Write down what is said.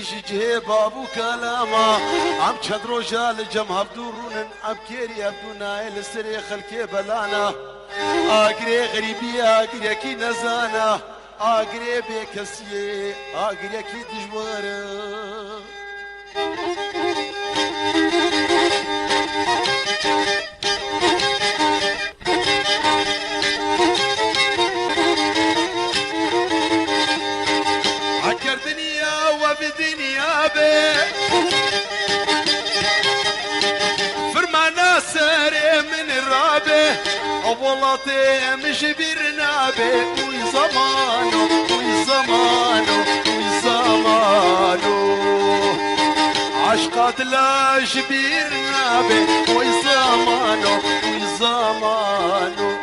جه بابو كلاما عم تشدرو جال جم هبدورون ابكيري ابدو نايل سري خلكي بلانا اگري غريبي اگري كي نزانا اگري بكسي اگري كي دجوار فرمانا ساري من الرابع أولاتي مش برنابه وي زمانو وي زمانو وي زمانو عشقات لا جبيرنابه وي زمانو وي زمانو